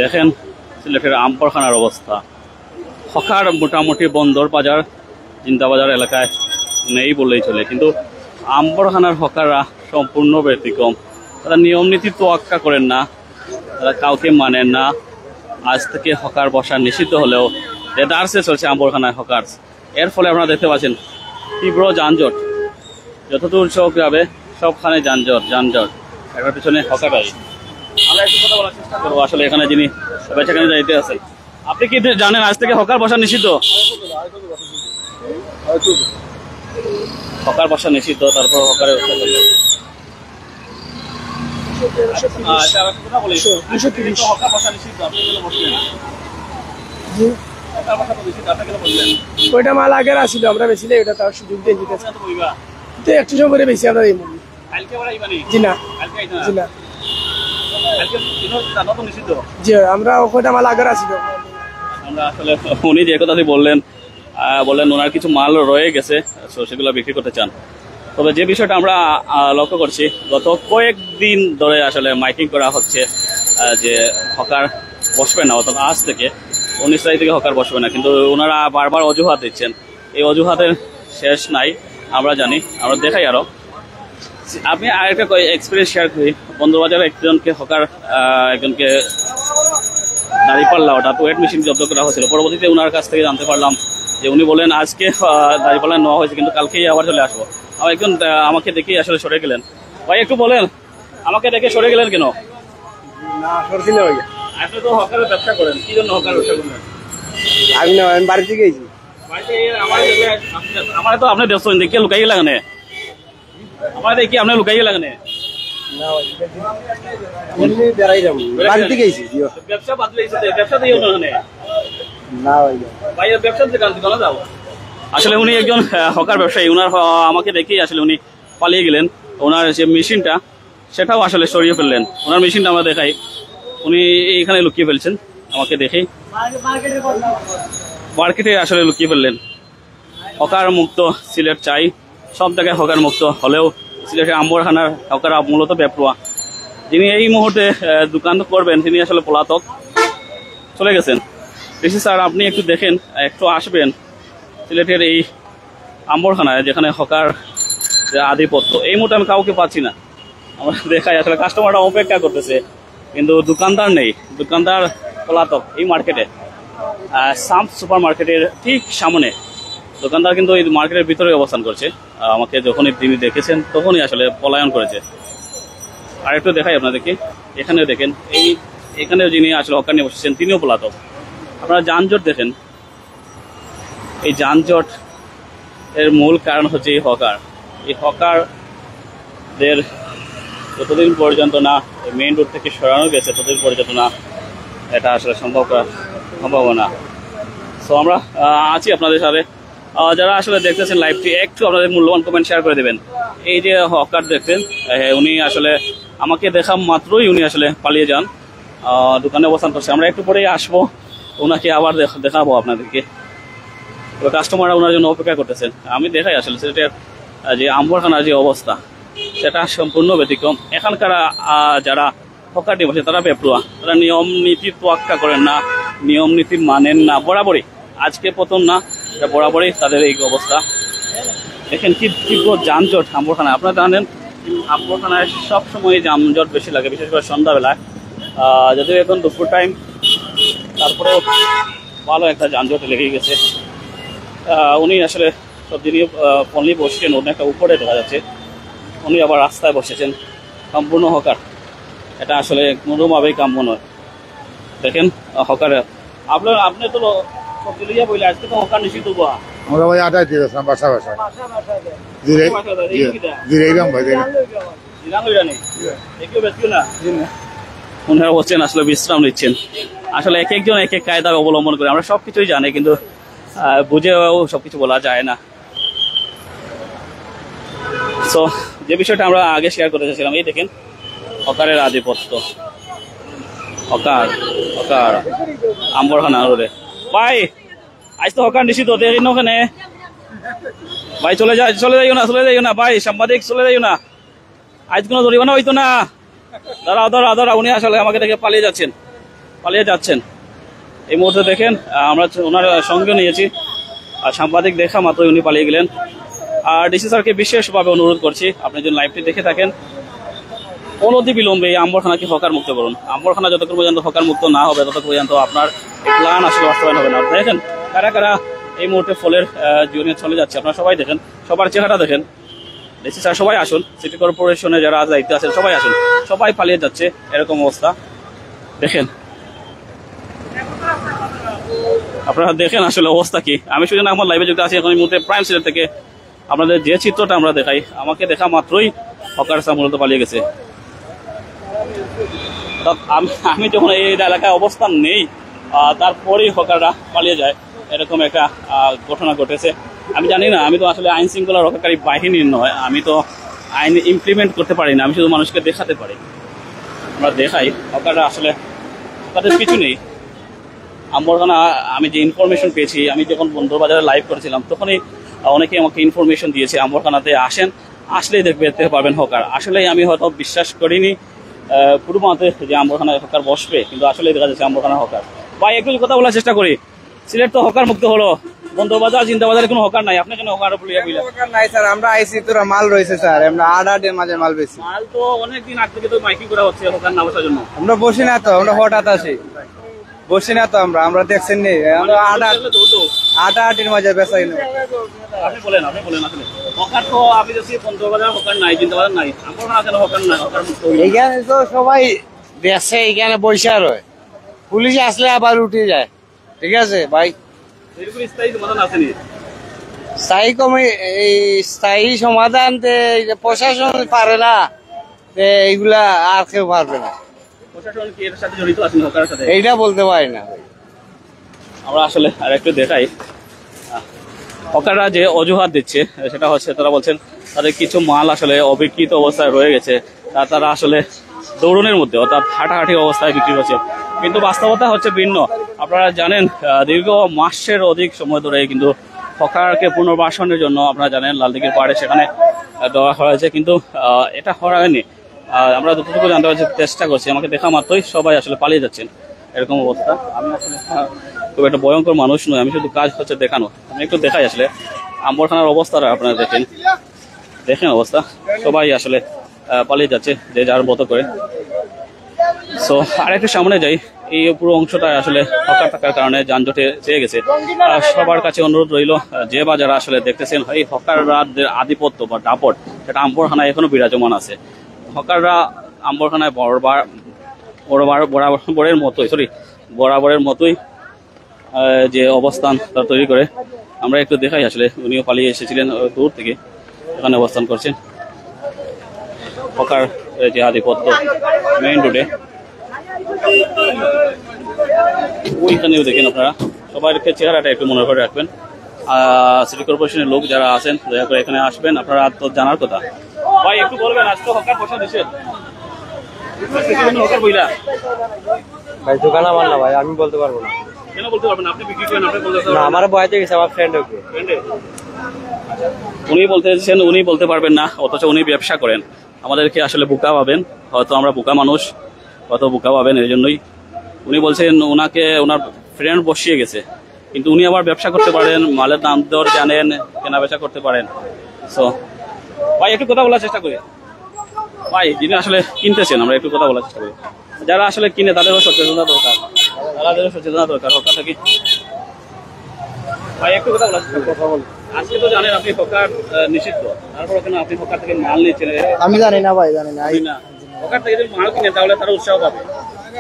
দেখেন সিলেটের আমপরখানার অবস্থা। হকার মোটামুটি বন্দর বাজার জিন্দাবাজার এলাকায় নেই বললেই চলে, কিন্তু আমপরখানার হকাররা সম্পূর্ণ ব্যতিক্রম। তারা নিয়ম নীতি তোয়াক্কা করেন না, তারা কাউকে মানেন না। আজ থেকে হকার বসা নিষিদ্ধ হলেও দেদারসে চলছে আমপরখানায় হকার। এর ফলে আপনারা দেখতে পাচ্ছেন তীব্র যানজট, যতদূর চোখ যাবে সবখানে যানজট। একবার পিছনে হকার আছে, আমরা একটু কথা বলার চেষ্টা করবো। আসলে এখানে যিনি বেচাকেনি যাইতে আছেন, আপনি কি জানেন আজ থেকে হকার বসা নিষিদ্ধ? হকার বসা নিষিদ্ধ, তারপর হকারের ওইটা মাল আগের আসছিল, আমরা বেশিলে ওটা তার সুযোগ দিয়ে দিতেছি তো একটু সময় পরে বেশি আমরা এই জি না জি না জি আমরা ওইটা মাল আগের আসছিল। আমরা আসলে উনি যে কথা বললেন ওনার কিছু মাল রয়ে গেছে, সেগুলো বিক্রি করতে চান। তবে যে বিষয়টা আমরা লক্ষ্য করছি, গত কয়েকদিন ধরে আসলে মাইকিং করা হচ্ছে যে হকার বসবে না, অর্থাৎ আজ থেকে 19 তারিখ থেকে হকার বসবে না, কিন্তু ওনারা বারবার অজুহাত দিচ্ছেন। এই অজুহাতের শেষ নাই, আমরা জানি, আমরা দেখাই আরো। আমি আরেকটা এক্সপিরিয়েন্স শেয়ার করি। বন্দরবাজারে একজনকে দাঁড়িপাল্লা অর্থাৎ ওয়েট মেশিন জব্দ করা হয়েছিল। পরবর্তীতে ওনার কাছ থেকে জানতে পারলাম যে উনি বলেন আজকে দাঁড়িপাল্লা নেওয়া হয়েছে, কিন্তু কালকেই আবার চলে আসবো। একজন আমাকে দেখেই আসলে সরে গেলেন। ভাই একটু বলেন, আমাকে দেখে সরে গেলেন কেন? আপনি তো হকারের ব্যবসা করেন, কি জন্য হকার ব্যবসা করলেন? আমি না, আমি বাড়িতে গেছি। আমার তো আপনি ব্যস্ত দেখে লুকাই লাগানে, আমার দেখি আপনি লুকাই লাগানে। ব্যবসা আসলে উনি একজন হকার ব্যবসায়ী, ওনার আমাকে দেখেই আসলে উনি পালিয়ে গেলেন। ওনার যে মেশিনটা সেটাও আসলে সরিয়ে ফেললেন। ওনার মেশিনটা আমরা দেখাই, উনি এইখানে লুকিয়ে ফেলছেন, আমাকে দেখেই মার্কেটে আসলে লুকিয়ে ফেললেন। হকার মুক্ত সিলেট চাই, সব জায়গায় হকার মুক্ত হলেও সিলেটের আমপরখানার হকাররা মূলত বেপরোয়া। যিনি এই মুহূর্তে দোকান করবেন তিনি আসলে পলাতক, চলে গেছেন। বেশি স্যার আপনি একটু দেখেন, একটু আসবেন সিলেটের এই আমপরখানায় যেখানে হকার আধিপত্য। এই মুহূর্তে আমি কাউকে পাচ্ছি না, আমরা দেখাই আসলে কাস্টমাররা অপেক্ষা করতেছে, কিন্তু দোকানদার নেই, দোকানদার পলাতক। এই মার্কেটে সাম সুপার মার্কেটের ঠিক সামনে দোকানদার কিন্তু এই মার্কেটের ভিতরে অবস্থান করছে। আমাকে যখনই তিনি দেখেছেন তখনই আসলে পলায়ন করেছে। আর একটু দেখাই আপনাদেরকে, এখানেও দেখেন এখানেও যিনি আসলে হকার নিয়ে বসেছেন তিনিও পলাতক। আপনারা যানজট দেখেন, এই যানজট এর মূল কারণ হচ্ছে এই হকার। এই হকারদের যতদিন পর্যন্ত না মেইন রোড থেকে সরানো গেছে ততদিন পর্যন্ত না এটা আসলে সম্ভব না। সো আমরা আছি আপনাদের সাথে। যারা আসলে দেখতেছেন লাইভটি, একটু আপনাদের মূল্যবান কমেন্ট শেয়ার করে দেবেন। এই যে হকার দেখছেন, উনি আসলে আমাকে দেখা মাত্রই উনি আসলে পালিয়ে যান, দোকানে অবস্থান করছে। আমরা একটু পরেই আসবো, ওনাকে আবার দেখাবো আপনাদেরকে। কাস্টমাররা ওনার জন্য অপেক্ষা করতেছেন। আমি দেখাই আসলে সেটার যে আমপরখানার যে অবস্থা সেটা সম্পূর্ণ ব্যতিক্রম। এখানকার যারা হকার নিয়ে বসে তারা বেপরোয়া, তারা নিয়ম নীতি তোয়াক্কা করেন না, নিয়ম নীতি মানেন না বরাবরই। আজকে প্রথম না, বরাবরই তাদের এই অবস্থা। দেখেন কি তীব্র যানজট আমপরখানায়। আপনারা জানেন আমপরখানায় সবসময় যানজট বেশি লাগে, বিশেষ করে সন্ধ্যাবেলায়। যদিও এখন দুপুর টাইম, তারপরেও ভালো একটা যানজট লেগে গেছে। উনি আসলে সবজি নিয়ে পলি বসছেন, অনেকটা উপরে দেখা যাচ্ছে। উনি আবার রাস্তায় বসেছেন, সম্পূর্ণ হকার। এটা আসলে কোনোভাবেই কাম্য নয়। দেখেন হকার, আপনি তো সবজি লিয়া বললে আজকে তো হকার নিষিদ্ধ হওয়া। আমরা ভাই আটাই দিয়ে গেছিলাম বাসা ওনারা বলছেন আসলে বিশ্রাম নিচ্ছেন। আসলে এক একজন এক এক কায়দা অবলম্বন করে, আমরা সবকিছুই জানি, কিন্তু বুঝেও সবকিছু বলা যায় না। সো যে বিষয়টা আমরা আগে শেয়ার করতে চাইছিলাম, এই দেখেন হকারের আধিপত্য। হকার আমপরখানা রোডে। ভাই আজ তো হকার নিষিদ্ধ, দেখেন ওখানে। ভাই চলে যাইও না ভাই, সাংবাদিক চলে যাইও না, আজ কোনো জরিমানা হইতো না। দাঁড়া উনি আসলে আমাকে দেখে পালিয়ে যাচ্ছেন। পালিয়ে যাচ্ছেন। এই মুহূর্তে দেখেন আমরা ওনার সঙ্গে নিয়েছি, আর সাংবাদিক দেখা মাত্রই উনি পালিয়ে গেলেন। আর ডিসি স্যারকে বিশেষভাবে অনুরোধ করছি, আপনি যদি লাইভটি দেখে থাকেন, অনতি বিলম্বে এই আম্বরখানাকে হকার মুক্ত করুন। আম্বরখানা যতক্ষণ পর্যন্ত হকার মুক্ত না হবে ততক্ষণ পর্যন্ত আপনার প্ল্যান আসলে বাস্তবায়ন হবে না। দেখেন কারা কারা এই মুহূর্তে ফলের জন্য চলে যাচ্ছে, আপনারা সবাই দেখেন, সবার চেহারা দেখেন। ডিসি স্যার সবাই আসুন, সিটি কর্পোরেশনে যারা দায়িত্বে আছেন সবাই আসুন, সবাই পালিয়ে যাচ্ছে, এরকম অবস্থা দেখেন। আপনারা দেখেন আসলে অবস্থা কি। আমি শুধু আমার লাইভে যুক্ত আছি এখন এই মুহূর্তে প্রাইম সিলেট থেকে। আপনাদের যে চিত্রটা আমরা দেখাই, আমাকে দেখা মাত্রই হকাররা মূলত পালিয়ে গেছে। আমি যখন এই এলাকায় অবস্থান নেই তারপরেই হকাররা পালিয়ে যায়, এরকম একটা ঘটনা ঘটেছে। আমি জানি না, আমি তো আসলে আইন শৃঙ্খলা রক্ষাকারী বাহিনীর নয়, আমি তো আইন ইমপ্লিমেন্ট করতে পারি না, আমি শুধু মানুষকে দেখাতে পারি। আমরা দেখাই হকাররা আসলে তাদের কিছু নেই। আম্বরখানা আমি যে ইনফরমেশন পেয়েছি, আমি যখন বন্দরবাজারে লাইভ করেছিলাম তখনই অনেকে আমাকে ইনফরমেশন দিয়েছে আম্বরখানাতে আসেন, আসলেই দেখতে পারবেন হকার। আসলেই আমি হয়তো বিশ্বাস করিনি পুরো মাতে যে আম্বরখানায় হকার বসবে, কিন্তু আসলে দেখা যাচ্ছে আম্বরখানা হকার। ভাই একটু কথা বলার চেষ্টা করি, সিলেট তো হকার মুক্ত হলো, বন্দরবাজার জিন্দাবাজারে কোনো হকার নাই, আপনি কেন হকার নাই স্যার? আমরা আইসি তোরা মাল রয়েছে স্যার, আমরা আড়াটের মাঝে মাল বেশি। মাল তো অনেকদিন আগ থেকে তো মাইকিং করা হচ্ছে হকার না বসার জন্য। আমরা বসি না তো, আমরা হঠাৎ আসি, বসি না তো আমরা দেখছেন নি, আমরা আটাআটির মাঝে বেসাই না। আপনি বলেন আসলে হকার তো আপনি যদি বন্দরবাজার হকার নাই, জিন্দাবাজার নাই, আম্বরখানা কেন হকার নাই? হকার মুক্ত এইখানে তো সবাই দেখছে, এইখানে বৈশা রয়, পুলিশ আসলে আবার উঠে যায়। ঠিক আছে ভাই, এরকম স্থায়ী সমাধান আসেনি। স্থায়ী সমাধান প্রশাসন পারে না, এইগুলা আর কেউ পারবে না। প্রশাসন কি এর সাথে জড়িত আছেন হকারের সাথে? এইটা বলতে পারি না। আমরা আসলে আর একটু দেখাই, হকাররা যে অজুহাত দিচ্ছে সেটা হচ্ছে তারা বলছেন তাদের কিছু মাল আসলে অবিকৃত অবস্থায় রয়ে গেছে, তারা আসলে দৌড়নের মধ্যে অর্থাৎ হাঁটাহাঁটি অবস্থায় বিক্রি করছে, কিন্তু বাস্তবতা হচ্ছে ভিন্ন। আপনারা জানেন দীর্ঘ মাসের অধিক সময় ধরে কিন্তু হকারকে পুনর্বাসনের জন্য আপনারা জানেন লালদিঘির পাড়ে সেখানে দেওয়া হয়েছে, কিন্তু এটা করা হয়নি। আমরা যতটুকু জানতে পারছি চেষ্টা করছি, আমাকে দেখা মাত্রই সবাই আসলে পালিয়ে যাচ্ছেন, এরকম অবস্থা। আমি আসলে খুব একটা ভয়ঙ্কর মানুষ নয়, আমি শুধু কাজ হচ্ছে দেখানো। আমি একটু দেখাই আসলে আম্বরখানার অবস্থাটা আপনারা দেখেন অবস্থা, সবাই আসলে পালিয়ে যাচ্ছে যে যার মতো করে। সো আর একটু সামনে যাই, এই পুরো অংশটা আসলে হকার থাকার কারণে যানজটে চেয়ে গেছে। সবার কাছে অনুরোধ রইল, যে বা যারা আসলে দেখতেছেন এই হকারদের আধিপত্য বা দাপট সেটা আম্বরখানায় এখনো বিরাজমান আছে। হকাররা আম্বরখানায় বরাবরের মতোই যে অবস্থান তা তৈরি করে। আমরা একটু দেখাই আসলে উনিও পালিয়ে এসেছিলেন দূর থেকে, এখানে অবস্থান করছেন। হকার যে আধিপত্য মেইন রোডে, ওইখানেও দেখেন আপনারা সবাইকে চেহারাটা একটু মনে করে রাখবেন। সিটি কর্পোরেশনের লোক যারা আছেন দয়া করে এখানে আসবেন, আপনারা তো জানার কথা। ভাই একটু বলবেন, আজকে হকার বসা দিছে, হকার বইলা ভাই দোকান আমার না ভাই, আমি বলতে পারবো না। কেন বলতে পারবেন? আপনি বিক্রি করেন, আপনি বলতে না, আমার বয়তে গেছে, আমার ফ্রেন্ড ওকে। উনি বলতেছেন উনি বলতে পারবেন না, অথচ উনি ব্যবসা করেন। আমাদেরকে আসলে বোকা পাবেন, হয়তো আমরা বোকা মানুষ, হয়তো বোকা পাবেন। এই জন্যই উনি বলছেন ওনাকে ওনার ফ্রেন্ড বসিয়ে গেছে, কিন্তু উনি আবার ব্যবসা করতে পারেন, মালের দাম দর জানেন, কেনা বেচা করতে পারেন। সো ভাই একটু কথা বলার চেষ্টা করি। ভাই যিনি আসলে কিনতেছেন, আমরা একটু কথা বলার চেষ্টা করি। যারা আসলে কিনে তাদেরও সচেতনতা দরকার, হকার থেকে। ভাই একটু কথা বলার চেষ্টা করি। আজকে তো জানেন আপনি হকার নিষিদ্ধ, তারপর কেন আপনি হকার থেকে মাল নিচ্ছেন? আমি জানি না ভাই, জানি না। হকার থেকে যদি মাল কিনে তাহলে তারা উৎসাহ পাবে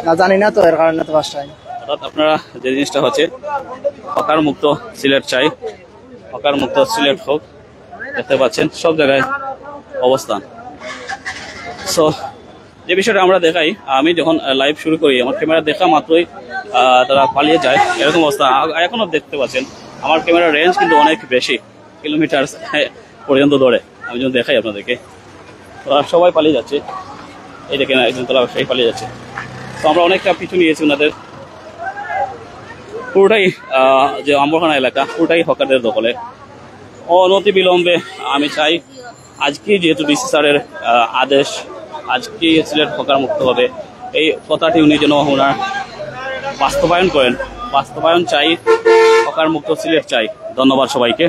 না, জানি না তো, এর কারণে তো বাসায়। অর্থাৎ আপনারা যে জিনিসটা হচ্ছে হকার মুক্ত সিলেট চাই, হকার মুক্ত সিলেট হোক। দেখতে পাচ্ছেন সব জায়গায় অবস্থান। সো যে বিষয়টা আমরা দেখাই, আমি যখন লাইভ শুরু করি আমার ক্যামেরা দেখা মাত্রই তারা পালিয়ে যায়, এরকম অবস্থা এখনো দেখতে পাচ্ছেন। আমার ক্যামেরার রেঞ্জ কিন্তু অনেক বেশি, কিলোমিটার পর্যন্ত ধরে। আমি যখন দেখাই আপনাদেরকে, সবাই পালিয়ে যাচ্ছে। এই দেখেন একজন তোলা ব্যবসায়ী পালিয়ে যাচ্ছে। তো আমরা অনেকটা পিছু নিয়েছি ওনাদের। পুরোটাই যে আম্বরখানা এলাকা পুরোটাই হকারদের দখলে। অনতি বিলম্বে আমি চাই আজকে যেহেতু ডিসি স্যারের আদেশ, আজকে সিলেট হকার মুক্ত হবে, এই কথাটি উনি যেন ওনার বাস্তবায়ন করেন। বাস্তবায়ন চাই, হকার মুক্ত সিলেট চাই। ধন্যবাদ সবাইকে।